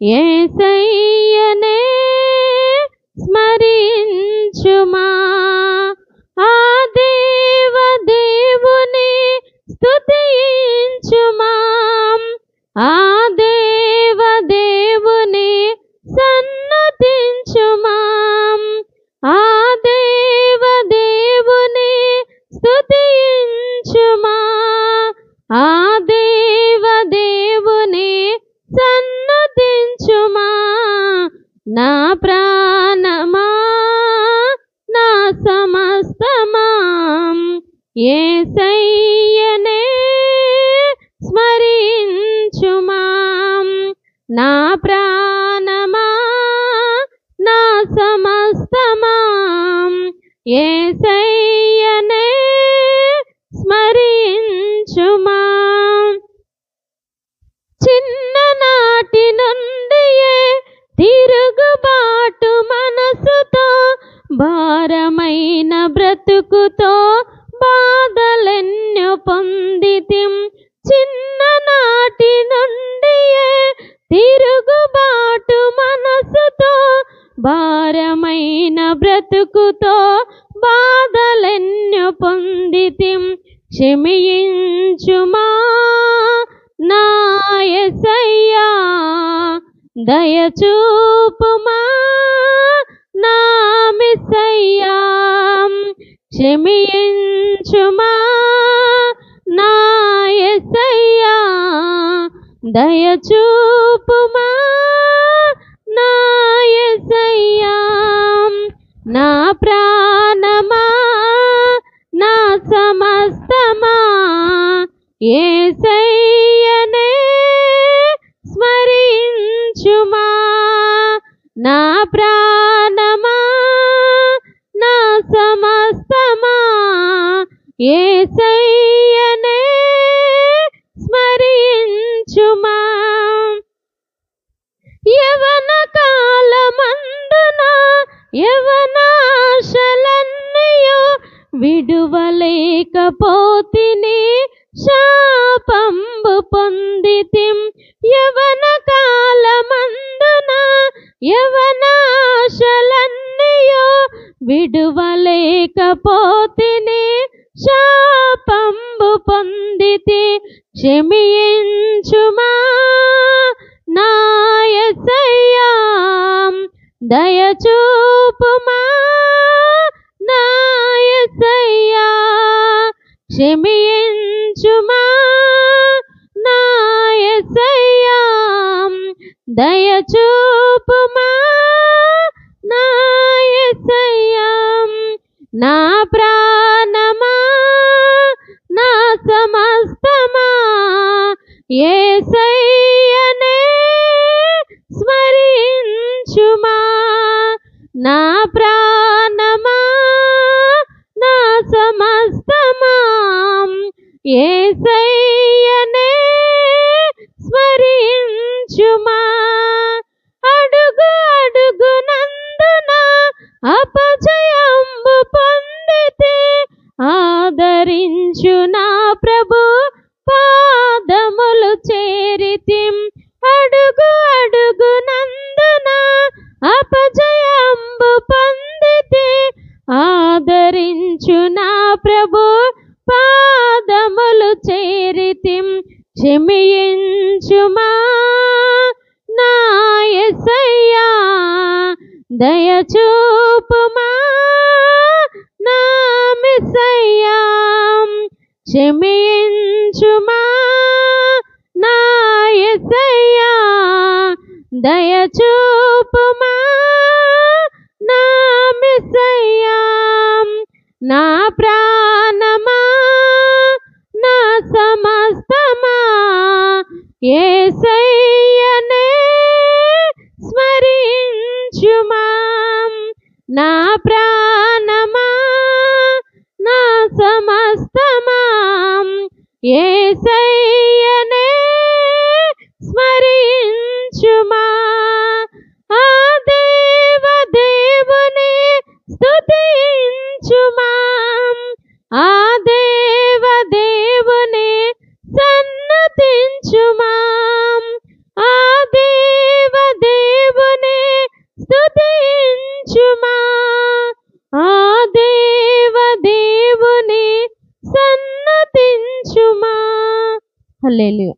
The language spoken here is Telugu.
యేసయ్యనే స్మరించుమా, ఆ దేవుని స్తుతించుమా, ఆ దేవుని సన్నతించుమా, ఆ దేవుని స్తుతించుమా, ఆ దేవుని సన్నతించుమా. నా ప్రాణమా, నా సమస్తమా, యేసయ్యనే స్మరించుమా. నా ప్రాణమా, నా సమస్తమా, యేసయ్యనే స్మరించుమా. చిన్ననాటి నుండియే తిరుగుబాటు మనసుతో, భారమైన బ్రతుకుతో బాధలెన్నో పొందితిం. చిన్ననాటి నుండియే తిరుగుబాటు మనసుతో, భారమైన బ్రతుకుతో బాధలెన్నో పొందితిం. క్షమించుమా నా యేసయ్యా, దయచూపుమా నా మెస్సయ్యా. క్షమించుమా నా యేసయ్యా, దయచూపుమా నా యేసయ్యా. నా ప్రాణమా, నా సమస్తమా, యేసయ్యనే స్మరించుమా. నా ప్రాణమా, నా సమస్తమా, యేసయ్యనే స్మరించుమా. యవన కాలమందున యవనాశలన్నయో విడువలేకపోతిని, శాపంబు పొందితిం. యవన కాలమందున యవనాశలన్నయో విడువలేకపోతిని, శాపంబు పొందితి. క్షమించుమా నా యేసయ్యా, దయచూపుమా నా యేసయ్యా. క్షమించుమా నా యేసయ్యా, దయచూపుమా నా యేసయ్యా. నా ప్రాణమా, నా సమస్తమా, యేసయ్యనే స్మరించుమా. నా ప్రాణమా, నా సమస్తమా, యేసయ్యనే స్మరించుమా. అడుగు అడుగునందున అపజయంబు పొందితే, ఆదరించు నా ప్రభు పాదములు చేరితిం. అడుగు అడుగునందున అపజయంబు పొందితే, ఆదరించు నా ప్రభు పాదములు చేరితిం. క్షమించుమా నా యేసయ్యా, దయచూపుమా నా మెస్సయ్యా. క్షమించుమా నా యేసయ్యా, దయచూపుమా నా మెస్సయ్యా. నా ప్రాణమా, నా సమస్తమా, యేసయ్యనే స్మరించుమా. నా ప్రాణమా, నా సమస్తమా, యేసయ్యనే స్మరించుమా. ఆ దేవుని స్తుతించుమా, ఆ దేవుని సన్నతించుమా, ఆ హల్లెలూయా.